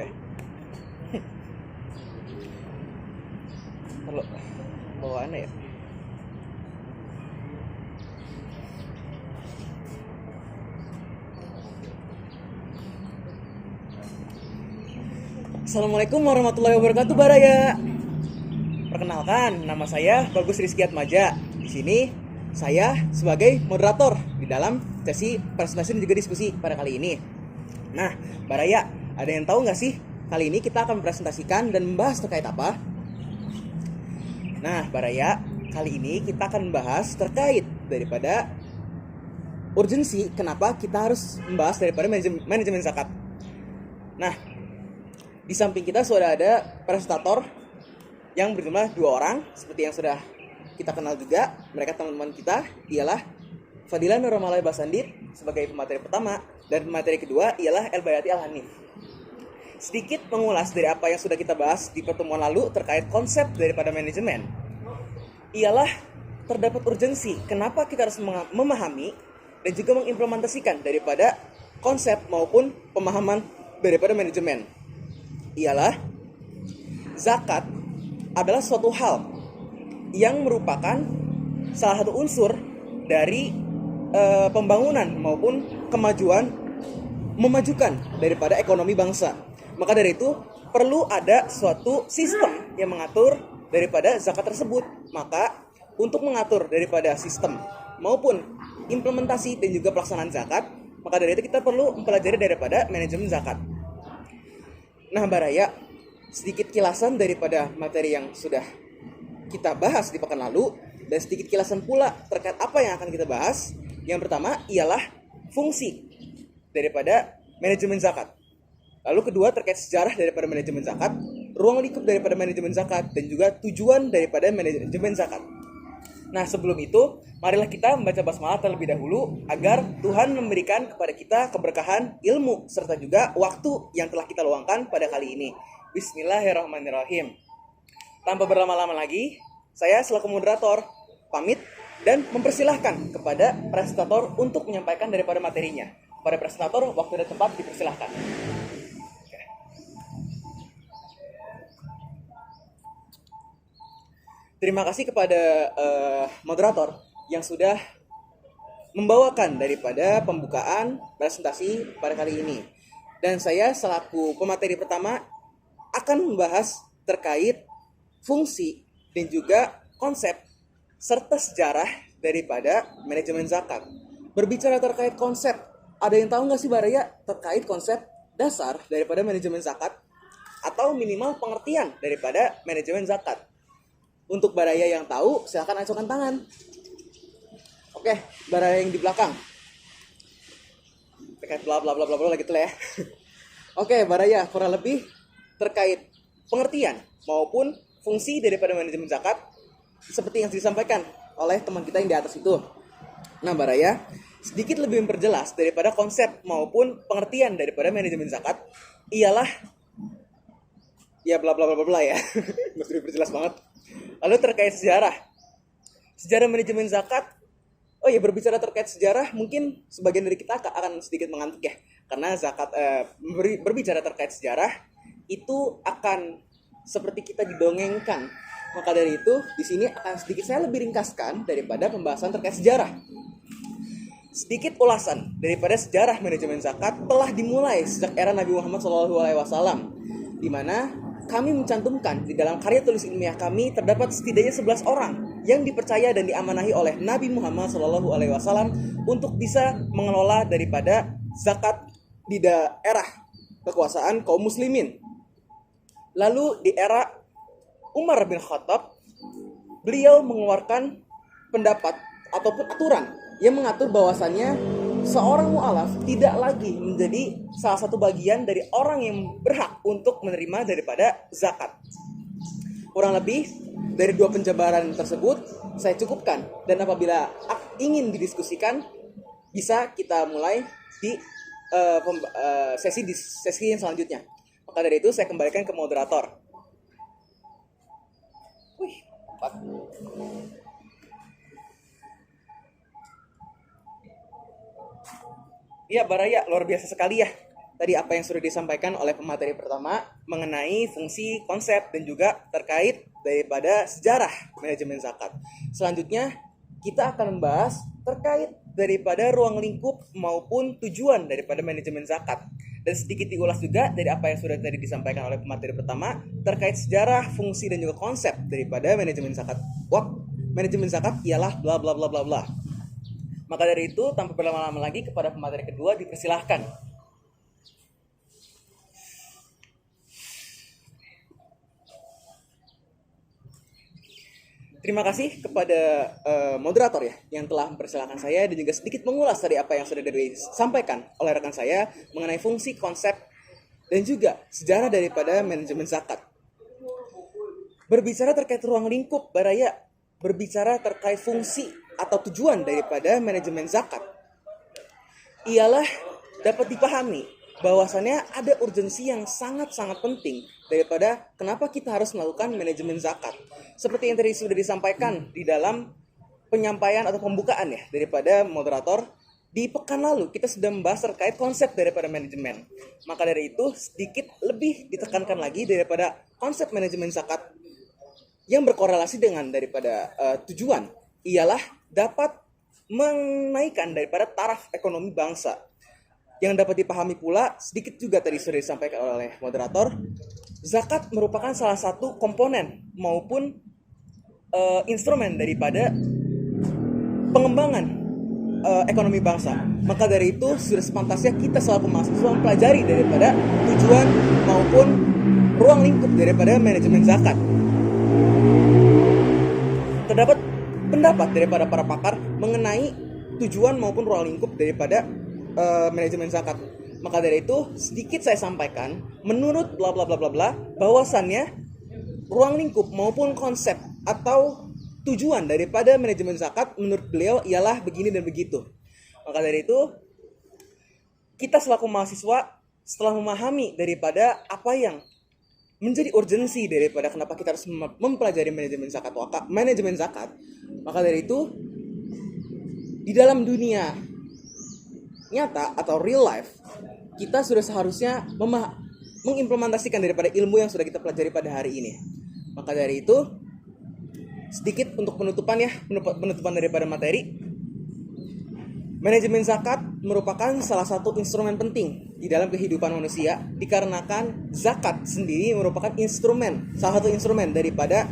Oke. Kalau bawaannya ya. Assalamualaikum warahmatullahi wabarakatuh, Baraya. Perkenalkan, nama saya Bagus Rizky Atmaja. Di sini saya sebagai moderator di dalam sesi presentasi dan juga diskusi pada kali ini. Nah, Baraya, ada yang tahu nggak sih kali ini kita akan mempresentasikan dan membahas terkait apa? Nah, Baraya, kali ini kita akan membahas terkait daripada urgensi kenapa kita harus membahas daripada manajemen zakat. Nah, di samping kita sudah ada presentator yang berjumlah 2 orang, seperti yang sudah kita kenal juga. Mereka teman-teman kita ialah Fadila Nur Ramalai Basandit sebagai pemateri pertama, dan pemateri kedua ialah Elbayati Al-Hanif. Sedikit mengulas dari apa yang sudah kita bahas di pertemuan lalu terkait konsep daripada manajemen. Ialah terdapat urgensi kenapa kita harus memahami dan juga mengimplementasikan daripada konsep maupun pemahaman daripada manajemen. Ialah zakat adalah suatu hal yang merupakan salah satu unsur dari pembangunan maupun kemajuan, memajukan daripada ekonomi bangsa. Maka dari itu perlu ada suatu sistem yang mengatur daripada zakat tersebut. Maka untuk mengatur daripada sistem maupun implementasi dan juga pelaksanaan zakat, maka dari itu kita perlu mempelajari daripada manajemen zakat. Nah, Baraya, sedikit kilasan daripada materi yang sudah kita bahas di pekan lalu, dan sedikit kilasan pula terkait apa yang akan kita bahas. Yang pertama ialah fungsi daripada manajemen zakat. Lalu kedua terkait sejarah daripada manajemen zakat, ruang lingkup daripada manajemen zakat, dan juga tujuan daripada manajemen zakat. Nah, sebelum itu, marilah kita membaca basmalah terlebih dahulu agar Tuhan memberikan kepada kita keberkahan ilmu serta juga waktu yang telah kita luangkan pada kali ini. Bismillahirrahmanirrahim. Tanpa berlama-lama lagi, saya selaku moderator pamit dan mempersilahkan kepada presentator untuk menyampaikan daripada materinya. Pada presentator, waktu dan tempat dipersilahkan. Terima kasih kepada moderator yang sudah membawakan daripada pembukaan presentasi pada kali ini. Dan saya selaku pemateri pertama akan membahas terkait fungsi dan juga konsep serta sejarah daripada manajemen zakat. Berbicara terkait konsep, ada yang tahu nggak sih, Baraya, terkait konsep dasar daripada manajemen zakat atau minimal pengertian daripada manajemen zakat? Untuk Baraya yang tahu, silakan acungkan tangan. Oke, Baraya yang di belakang. Terkait bla bla bla bla bla gitu lah ya. Oke, Baraya, kurang lebih terkait pengertian maupun fungsi daripada manajemen zakat seperti yang disampaikan oleh teman kita yang di atas itu. Nah, Baraya, sedikit lebih memperjelas daripada konsep maupun pengertian daripada manajemen zakat ialah ya bla bla bla bla ya. Mesti diperjelas banget. Lalu terkait sejarah manajemen zakat. Oh ya, berbicara terkait sejarah, mungkin sebagian dari kita akan sedikit mengantuk ya, karena zakat berbicara terkait sejarah itu akan seperti kita didongengkan. Maka dari itu di sini akan sedikit saya lebih ringkaskan daripada pembahasan terkait sejarah. Sedikit ulasan daripada sejarah manajemen zakat telah dimulai sejak era Nabi Muhammad SAW, di mana kami mencantumkan di dalam karya tulis ilmiah kami terdapat setidaknya 11 orang yang dipercaya dan diamanahi oleh Nabi Muhammad SAW untuk bisa mengelola daripada zakat di daerah kekuasaan kaum muslimin. Lalu di era Umar bin Khattab, beliau mengeluarkan pendapat ataupun aturan yang mengatur bahwasannya seorang mu'alaf tidak lagi menjadi salah satu bagian dari orang yang berhak untuk menerima daripada zakat. Kurang lebih dari 2 penjabaran tersebut saya cukupkan, dan apabila ingin didiskusikan bisa kita mulai di sesi yang selanjutnya. Maka dari itu saya kembalikan ke moderator. Wih, empat. Iya, Baraya, luar biasa sekali ya. tadi apa yang sudah disampaikan oleh pemateri pertama mengenai fungsi, konsep, dan juga terkait daripada sejarah manajemen zakat. Selanjutnya kita akan membahas terkait daripada ruang lingkup maupun tujuan daripada manajemen zakat. Dan sedikit diulas juga dari apa yang sudah tadi disampaikan oleh pemateri pertama terkait sejarah, fungsi, dan juga konsep daripada manajemen zakat. Manajemen zakat ialah bla bla bla bla bla. Maka dari itu, tanpa berlama-lama lagi, kepada pemateri kedua dipersilahkan. Terima kasih kepada moderator ya yang telah mempersilahkan saya dan juga sedikit mengulas dari apa yang sudah disampaikan oleh rekan saya mengenai fungsi, konsep, dan juga sejarah daripada manajemen zakat. Berbicara terkait ruang lingkup, Baraya, berbicara terkait fungsi atau tujuan daripada manajemen zakat, ialah dapat dipahami bahwasannya ada urgensi yang sangat-sangat penting daripada kenapa kita harus melakukan manajemen zakat. Seperti yang tadi sudah disampaikan di dalam penyampaian atau pembukaan ya daripada moderator, di pekan lalu kita sudah membahas terkait konsep daripada manajemen. Maka dari itu sedikit lebih ditekankan lagi daripada konsep manajemen zakat yang berkorelasi dengan daripada tujuan, ialah dapat menaikkan daripada taraf ekonomi bangsa. Yang dapat dipahami pula, sedikit juga tadi sudah disampaikan oleh moderator, zakat merupakan salah satu komponen maupun instrumen daripada pengembangan ekonomi bangsa. Maka dari itu sudah sepantasnya kita selaku mahasiswa mempelajari daripada tujuan maupun ruang lingkup daripada manajemen zakat. Terdapat pendapat daripada para pakar mengenai tujuan maupun ruang lingkup daripada manajemen zakat. Maka dari itu sedikit saya sampaikan menurut bla bla bla bla bla bahwasannya ruang lingkup maupun konsep atau tujuan daripada manajemen zakat menurut beliau ialah begini dan begitu. Maka dari itu kita selaku mahasiswa setelah memahami daripada apa yang menjadi urgensi daripada kenapa kita harus mempelajari manajemen zakat, maka dari itu di dalam dunia nyata atau real life kita sudah seharusnya mengimplementasikan daripada ilmu yang sudah kita pelajari pada hari ini. Maka dari itu sedikit untuk penutupan daripada materi. Manajemen zakat merupakan salah satu instrumen penting di dalam kehidupan manusia dikarenakan zakat sendiri merupakan salah satu instrumen daripada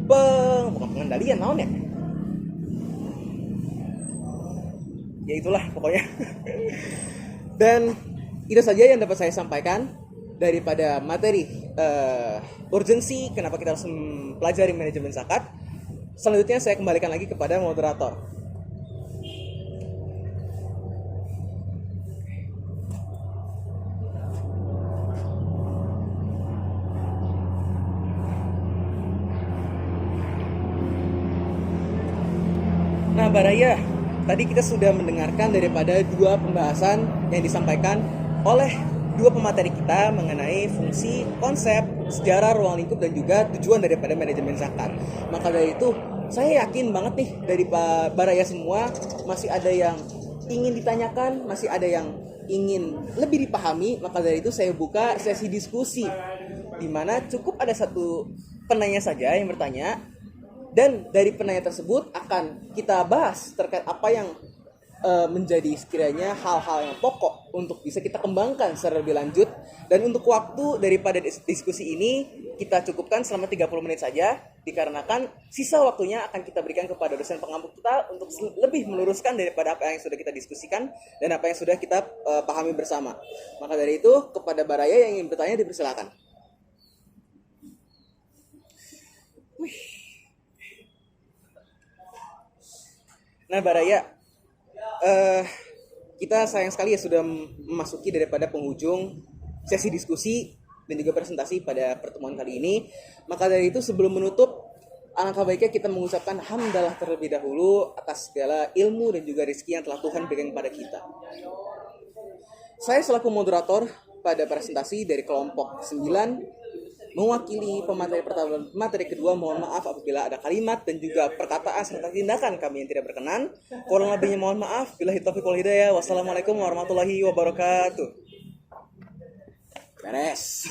pengendalian naon ya itulah pokoknya. Dan itu saja yang dapat saya sampaikan daripada materi urgensi kenapa kita harus mempelajari manajemen zakat. Selanjutnya saya kembalikan lagi kepada moderator. Nah, Baraya, tadi kita sudah mendengarkan daripada dua pembahasan yang disampaikan oleh dua pemateri kita mengenai fungsi, konsep, sejarah, ruang lingkup, dan juga tujuan daripada manajemen zakat. Maka dari itu, saya yakin banget nih dari Pak Baraya semua masih ada yang ingin ditanyakan, masih ada yang ingin lebih dipahami. Maka dari itu saya buka sesi diskusi di mana cukup ada satu penanya saja yang bertanya. Dan dari penanya tersebut akan kita bahas terkait apa yang menjadi sekiranya hal-hal yang pokok untuk bisa kita kembangkan secara lebih lanjut. Dan untuk waktu daripada diskusi ini kita cukupkan selama 30 menit saja, dikarenakan sisa waktunya akan kita berikan kepada dosen pengampu kita untuk lebih meluruskan daripada apa yang sudah kita diskusikan dan apa yang sudah kita pahami bersama. Maka dari itu kepada Baraya yang ingin bertanya dipersilakan. Nah, Baraya, kita sayang sekali ya sudah memasuki daripada penghujung sesi diskusi dan juga presentasi pada pertemuan kali ini. Maka dari itu sebelum menutup, alangkah baiknya kita mengucapkan hamdalah terlebih dahulu atas segala ilmu dan juga rezeki yang telah Tuhan berikan kepada kita. Saya selaku moderator pada presentasi dari kelompok 9 mewakili pemateri pertama dan pemateri kedua, mohon maaf apabila ada kalimat dan juga perkataan serta tindakan kami yang tidak berkenan. Kurang lebihnya mohon maaf. Billahi taufiq wal hidayah. Wassalamualaikum warahmatullahi wabarakatuh. Beres.